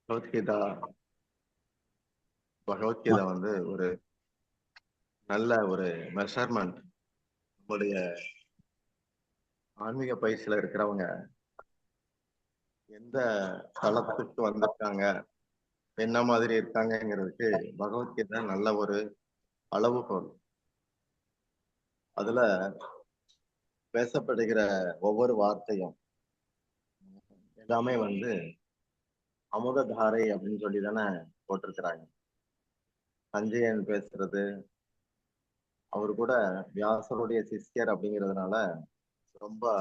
பகவத்கீதா பகவத்கீதா வந்து ஒரு நல்ல ஒரு மெஷர்மெண்ட். நம்முடைய ஆன்மீக பயிற்சியில இருக்கிறவங்க எந்த தளத்துக்கு வந்திருக்காங்க, என்ன மாதிரி இருக்காங்கிறதுக்கு பகவத்கீதா நல்ல ஒரு அளவுகோல். அதுல பேசப்படுகிற ஒவ்வொரு வார்த்தையும் எல்லாமே வந்து அமுததாரை அப்படின்னு சொல்லி தானே போட்டிருக்கிறாங்க. சஞ்சயன் பேசுறது, அவர் கூட வியாசருடைய சிஷ்யர் அப்படிங்கிறதுனால ரொம்ப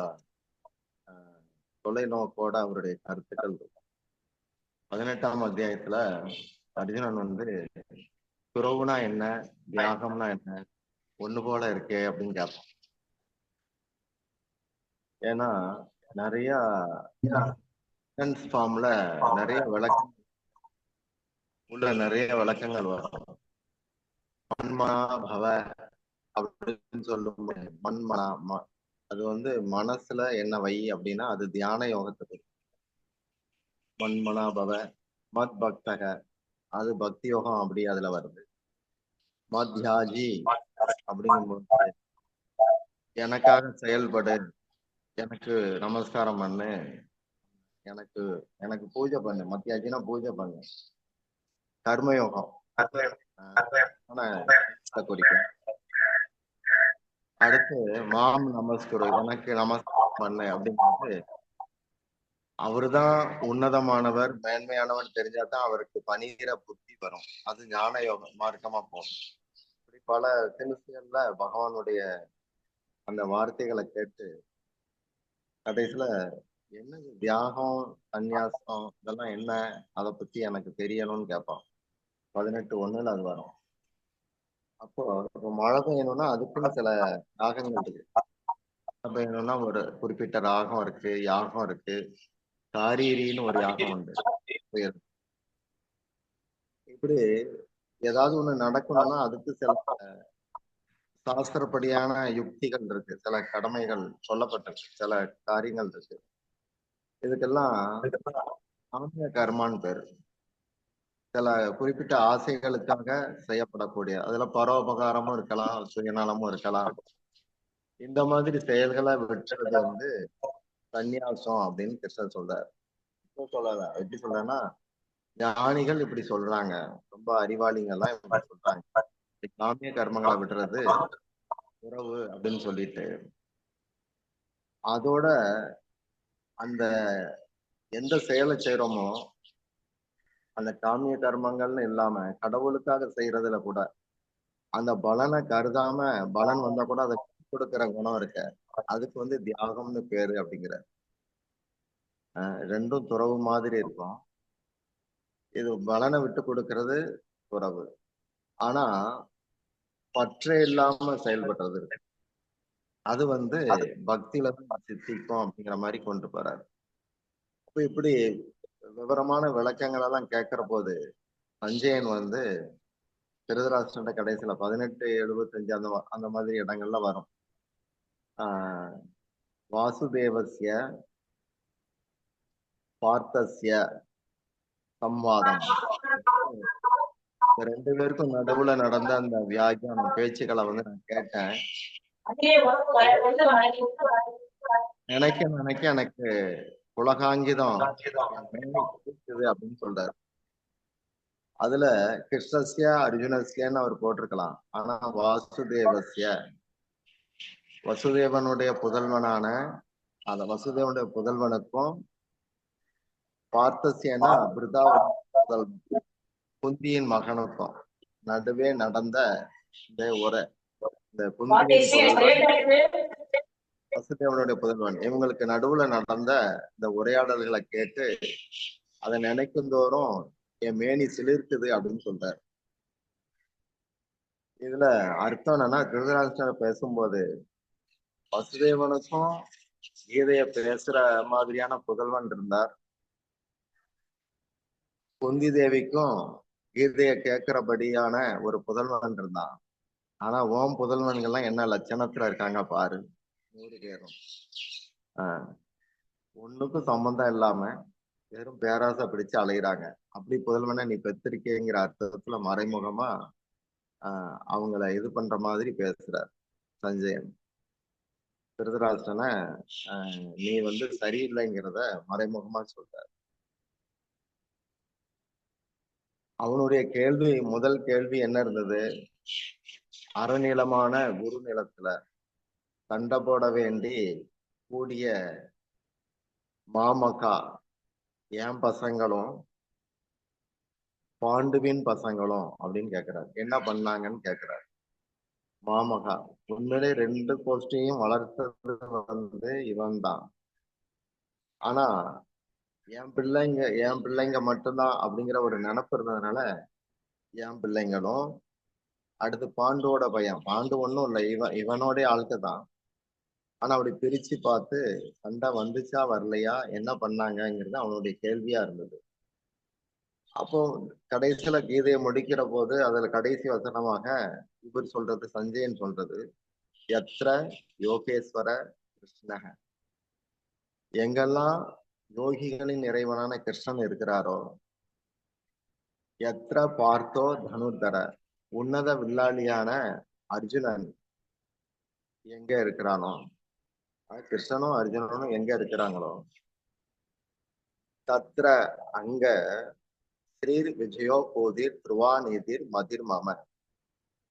தொலைநோக்கோட அவருடைய கருத்துக்கள் இருக்கும். 18ஆம் அத்தியாயத்துல அர்ஜுனன் வந்து துறவுனா என்ன, தியாகம்னா என்ன, ஒண்ணு போல இருக்கே அப்படின்னு கேட்பான். ஏன்னா நிறைய ஃபார்ம்ல நிறைய விளக்கம் உள்ள நிறைய விளக்கங்கள் வரும். மன்மனா பவ அப்படின்னு சொல்லும் மன்மனா, அது வந்து மனசுல என்ன வை அப்படின்னா அது தியான யோகத்துக்கு. மன்மனா பவ மத் பக்தக, அது பக்தி யோகம் அப்படி அதுல வருது. மத்யாஜி அப்படிங்கும்போது எனக்காக செயல்படு, எனக்கு நமஸ்காரம் பண்ணு, எனக்கு எனக்கு பூஜை பண்ணு. மத்தியாச்சினா பூஜை பண்ணு. கர்மயோகம் குறிக்கும். அடுத்து மாம் நமஸ்குரு, எனக்கு நமஸ்காரம் பண்ணு அப்படிங்கிறது அவருதான் உன்னதமானவர் மேன்மையானவர் தெரிஞ்சாதான் அவருக்கு பணிகிற புத்தி வரும். அது ஞான யோகம் மார்க்கமா போகும். இப்படி பல திணுசுகள்ல பகவானுடைய அந்த வார்த்தைகளை கேட்டு கடைசியில என்னது தியாகம், சந்நியாசம் இதெல்லாம் என்ன, அதை பத்தி எனக்கு தெரியணும்னு கேட்பான். 18:1 அது வரும். அப்போ இப்போ மழை பெய்யணும்னா அதுக்குன்னு சில ராகங்கள் இருக்கு. மழை பெய்யணும்னா ஒரு குறிப்பிட்ட ராகம் இருக்கு, யாகம் இருக்கு. காரீரின்னு ஒரு யாகம் உண்டு. இப்படி ஏதாவது ஒண்ணு நடக்கணும்னா அதுக்கு சில சாஸ்திரப்படியான யுக்திகள் இருக்கு, சில கடமைகள் சொல்லப்பட்டிருக்கு, சில காரியங்கள் இருக்கு. இதுக்கெல்லாம் காமிய கர்மான்னு பேரு. சில குறிப்பிட்ட ஆசைகளுக்காக செய்யப்படக்கூடிய, அதுல பரோபகாரமும் இருக்கலாம், சுயநலமும் இருக்கலாம். இந்த மாதிரி செயல்களை விட்டுறது வந்து சந்நியாசம் அப்படின்னு கிருஷ்ணர் சொல்றாரு. சொல்லல, எப்படி சொல்றேன்னா ஞானிகள் இப்படி சொல்றாங்க, ரொம்ப அறிவாளிங்க எல்லாம் இப்படி சொல்றாங்க, காமிய கர்மங்களை விடுறது உறவு அப்படின்னு சொல்லிட்டு அதோட அந்த எந்த செயலை செய்யறோமோ அந்த காமிய கர்மங்கள்னு இல்லாம கடவுளுக்காக செய்யறதுல கூட அந்த பலனை கருதாம பலன் வந்தா கூட அதை கொடுக்கிற குணம் இருக்க, அதுக்கு வந்து தியாகம்னு பேரு அப்படிங்கிற. ரெண்டும் துறவு மாதிரி இருக்கும். இது பலனை விட்டு கொடுக்கறது துறவு. ஆனா பற்றே இல்லாம செயல்படுறது அது வந்து பக்தியில தான் சித்திக்கும் அப்படிங்கிற மாதிரி கொண்டு போறாரு. அப்ப இப்படி விவரமான விளக்கங்கள் எல்லாம் கேட்கிற போது சஞ்சயன் வந்து திருதராஷ்டிர கடைசியில 18:75 அந்த மாதிரி இடங்கள்ல வரும். வாசுதேவசிய பார்த்தசிய சம்வாதம், ரெண்டு பேருக்கும் நடுவுல நடந்த அந்த வியாக்கியான பேச்சுக்களை வந்து நான் கேட்டேன். நினைக்க நினைக்க எனக்கு உலகாங்கிதம் அப்படின்னு சொல்றாரு. அதுல கிருஷ்ணஸ்ய அர்ஜுனஸ்யன்னு அவர் போட்டிருக்கலாம். ஆனா வாசுதேவசிய, வசுதேவனுடைய புதல்வனான அந்த வசுதேவனுடைய புதல்வனுக்கும் பார்த்தசியனா பிருதாவன் குந்தியின் மகனுக்கும் நடுவே நடந்த இந்த உரை, இந்த குந்தியின் வசுதேவனுடைய புதல்வன் இவங்களுக்கு நடுவுல நடந்த இந்த உரையாடல்களை கேட்டு அதை நினைக்கும் தோறும் என் மேனி சிலிர்க்குது அப்படின்னு சொல்றாரு. இதுல அர்த்தம் என்னன்னா திருதராஷ்டிரர் பேசும்போது வசுதேவனுக்கும் கீதைய பேசுற மாதிரியான புதல்வன் இருந்தார், குந்தி தேவிக்கும் கீதைய கேட்கிறபடியான ஒரு புதல்வன் இருந்தான். ஆனா ஓம் புதல்வன்கள்லாம் என்ன லட்சணத்துல இருக்காங்க பாரு, 100 பேரும். ஒண்ணுக்கும் சம்பந்தம் இல்லாம வெறும் பேராசை பிடிச்சு அலையிறாங்க. அப்படி புதல்வனை நீ பெத்திருக்கேங்கிற அர்த்தத்துல மறைமுகமா அவங்கள இது பண்ற மாதிரி பேசுறார் சஞ்சயன். திருதராஷ்டிரனை நீ வந்து சரியில்லைங்கிறத மறைமுகமா சொல்ற. அவனுடைய கேள்வி, முதல் கேள்வி என்ன இருந்தது? அறநிலமான குரு நிலத்துல சண்டை போட வேண்டி கூடிய மாமகா என் பசங்களும் பாண்டுவின் பசங்களும் அப்படின்னு கேக்குறாரு. என்ன பண்ணாங்கன்னு கேக்குறாரு. மாமகா உண்மையிலே 2 கோஷ்டியும் வளர்த்தது வந்து இவன் தான். ஆனா என் பிள்ளைங்க மட்டும்தான் அப்படிங்கிற ஒரு நினப்பு இருந்ததுனால என் பிள்ளைங்களும், அடுத்து பாண்டுவோட பையன், பாண்டு ஒண்ணும் இல்லை, இவனோடைய ஆளுக்கு தான். ஆனா அப்படி பிரிச்சு பார்த்து சண்டை வந்துச்சா வரலையா, என்ன பண்ணாங்கங்கிறது அவனுடைய கேள்வியா இருந்தது. அப்போ கடைசியில கீதையை முடிக்கிற போது அதுல கடைசி வசனமாக இவர் சொல்றது, சஞ்சயன் சொல்றது, எத்திர யோகேஸ்வர கிருஷ்ணக, எங்கெல்லாம் யோகிகளின் இறைவனான கிருஷ்ணன் இருக்கிறாரோ, எத்திர பார்த்தோ தனுர்தர, உன்னத வில்லாளியான அர்ஜுனன் எங்க இருக்கிறானோ, கிருஷ்ணனும் அர்ஜுனனும் எங்க இருக்கிறாங்களோ, தத்ர அங்க ஸ்ரீர் விஜயோ கோதிர் துருவாநீதிர் மதிர் மம,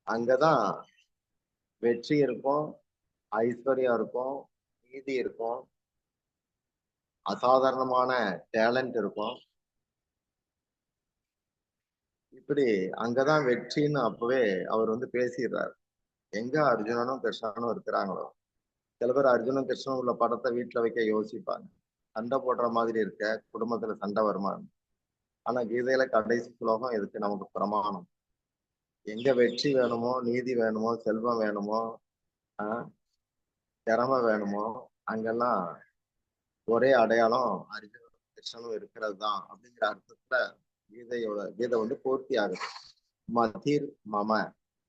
அங்கதான் வெற்றி இருக்கும், ஐஸ்வர்யம் இருக்கும், நீதி இருக்கும், அசாதாரணமான டேலண்ட் இருக்கும். இப்படி அங்கதான் வெற்றின்னு அப்பவே அவர் வந்து பேசிடுறாரு. எங்க அர்ஜுனனும் கிருஷ்ணனும் இருக்கிறாங்களோ, சில பேர் அர்ஜுனன் கிருஷ்ணன் உள்ள படத்தை வீட்டுல வைக்க யோசிப்பாங்க. சண்டை போடுற மாதிரி இருக்க, குடும்பத்துல சண்டை வருமானு. ஆனா கீதையில கடைசி ஸ்லோகம் இதுக்கு நமக்கு பிரமாணம். எங்க வெற்றி வேணுமோ, நீதி வேணுமோ, செல்வம் வேணுமோ, திறமை வேணுமோ, அங்கெல்லாம் ஒரே அடையாளம் அர்ஜுனனும் கிருஷ்ணனும் இருக்கிறது தான் அப்படிங்கிற அர்த்தத்துல கீதை வந்து பூர்த்தி ஆகுது. மதிர் மம,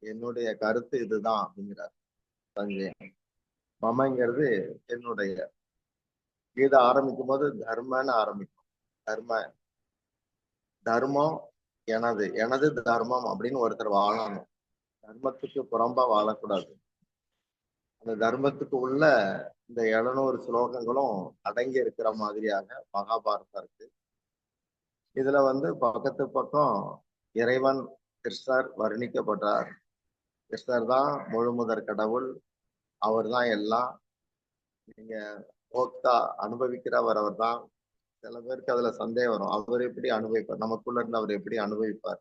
என்னுடைய கருத்து இதுதான் அப்படிங்கிறார் சஞ்சயன். மமங்கிறது என்னுடைய. கீதை ஆரம்பிக்கும் போது தர்மன்னு ஆரம்பிக்கும். தர்மம் எனது, எனது தர்மம் அப்படின்னு ஒருத்தர் வாழணும். தர்மத்துக்கு புறம்பா வாழக்கூடாது. அந்த தர்மத்துக்கு உள்ள இந்த 700 ஸ்லோகங்களும் அடங்கி இருக்கிற மாதிரியாக மகாபாரதம் இருக்கு. இதுல வந்து பக்கத்து பக்கம் இறைவன் கிருஷ்ணர் வர்ணிக்கப்படுறார். கிருஷ்ணர் தான் முழுமுதற் கடவுள், அவர் தான் எல்லாம். நீங்க போக்தா அனுபவிக்கிறவர் அவர் தான். சில பேருக்கு அதுல சந்தேகம் வரும், அவர் எப்படி அனுபவிப்பார், நமக்குள்ள இருந்து அவர் எப்படி அனுபவிப்பார்.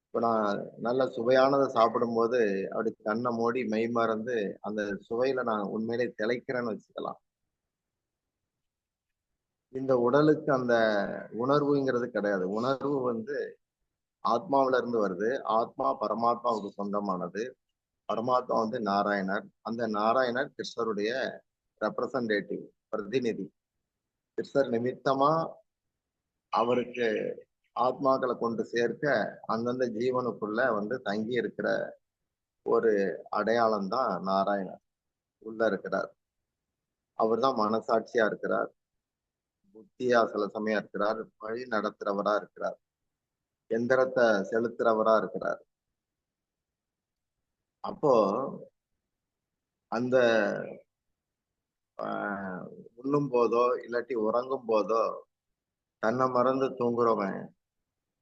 இப்ப நான் நல்ல சுவையானதை சாப்பிடும்போது அப்படி கண்ணை மூடி மெய் மறந்து அந்த சுவையில நான் உண்மையிலே திளைக்கிறேன்னு வச்சுக்கலாம். இந்த உடலுக்கு அந்த உணர்வுங்கிறது கிடையாது. உணர்வு வந்து ஆத்மாவில இருந்து வருது. ஆத்மா பரமாத்மாவுக்கு சொந்தமானது. பரமாத்மா வந்து நாராயணர். அந்த நாராயணர் கிருஷ்ணருடைய ரெப்ரசன்டேட்டிவ், பிரதிநிதி. கிருஷ்ணர் நிமித்தமா அவருக்கு ஆத்மாக்களை கொண்டு சேர்க்க அந்தந்த ஜீவனுக்குள்ள வந்து தங்கி இருக்கிற ஒரு அடையாளம் தான் நாராயணர். உள்ள இருக்கிறார். அவர் தான் மனசாட்சியா இருக்கிறார், புத்தியா சில சமயம் இருக்கிறார், வழி நடத்துறவரா இருக்கிறார், எந்திரத்தை செலுத்துறவரா இருக்கிறார். அப்போ அந்த உண்ணும் போதோ இல்லாட்டி உறங்கும் போதோ தன்னை மறந்து தூங்குறவன்,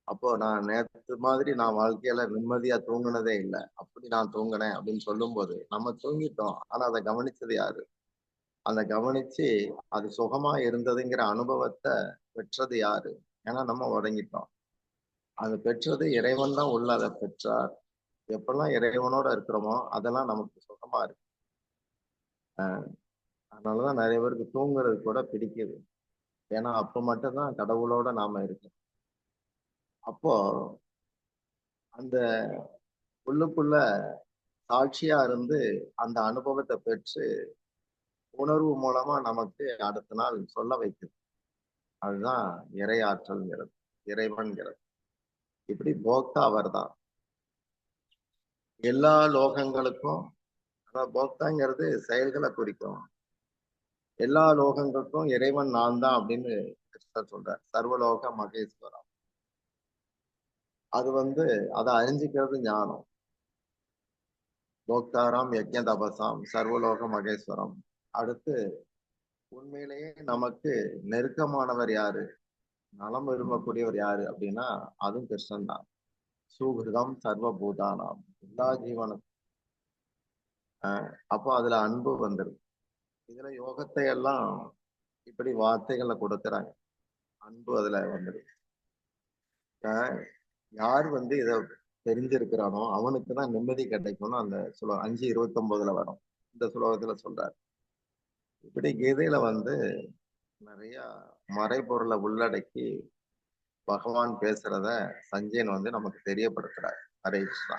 அப்போ நான் நேற்று மாதிரி நான் வாழ்க்கையில நிம்மதியா தூங்குனதே இல்லை, அப்படி நான் தூங்கினேன் அப்படின்னு சொல்லும் போது நம்ம தூங்கிட்டோம், ஆனா அதை கவனிச்சது யாரு? அதை கவனிச்சு அது சுகமா இருந்ததுங்கிற அனுபவத்தை பெற்றது யாரு? ஏன்னா நம்ம உறங்கிட்டோம். அது பெற்றது இறைவன் தான் உள்ள அதை பெற்றார். எப்பெல்லாம் இறைவனோட இருக்கிறோமோ அதெல்லாம் நமக்கு சுகமா இருக்கு. அதனாலதான் நிறைய பேருக்கு தூங்குறது கூட பிடிக்குது. ஏன்னா அப்ப மட்டும்தான் கடவுளோட நாம இருக்கோம். அப்போ அந்த உள்ளுக்குள்ள சாட்சியா இருந்து அந்த அனுபவத்தை பெற்று உணர்வு மூலமா நமக்கு அடுத்த நாள் சொல்ல வைக்குது. அதுதான் இறை ஆற்றல்ங்கிறது, இறைவன்கிறது. இப்படி போக்தா அவர் தான் எல்லா லோகங்களுக்கும். போக்தாங்கிறது செயல்களை குறிக்கும். எல்லா லோகங்களுக்கும் இறைவன் நான் தான் அப்படின்னு கிருஷ்ணர் சொல்றார். சர்வலோக மகேஸ்வரம். அது அதை அறிஞ்சிக்கிறது ஞானம். போக்தாராம் யஜ்ஞ தபசாம் சர்வலோக மகேஸ்வரம். அடுத்து உண்மையிலேயே நமக்கு நெருக்கமானவர் யாரு, நலம் விரும்பக்கூடியவர் யாரு அப்படின்னா அதுவும் கிருஷ்ணன் தான். சுகிருதம் சர்வபூதானாம், எல்லா ஜீவனும். அப்போ அதுல அன்பு வந்துருது. இதுல யோகத்தை எல்லாம் இப்படி வார்த்தைகள்ல கொடுக்குறாங்க. அன்பு அதுல வந்துருது. யார் இத தெரிஞ்சிருக்கிறானோ அவனுக்குதான் நிம்மதி கிடைக்கும்னு அந்த 5:29 வரும். இந்த சுலோகத்துல சொல்றாரு. இப்படி கீதையில நிறைய மறைபொருளை உள்ளடக்கி பகவான் பேசுறத சஞ்சயன் நமக்கு தெரியப்படுத்துறார். ஹரே கிருஷ்ணா.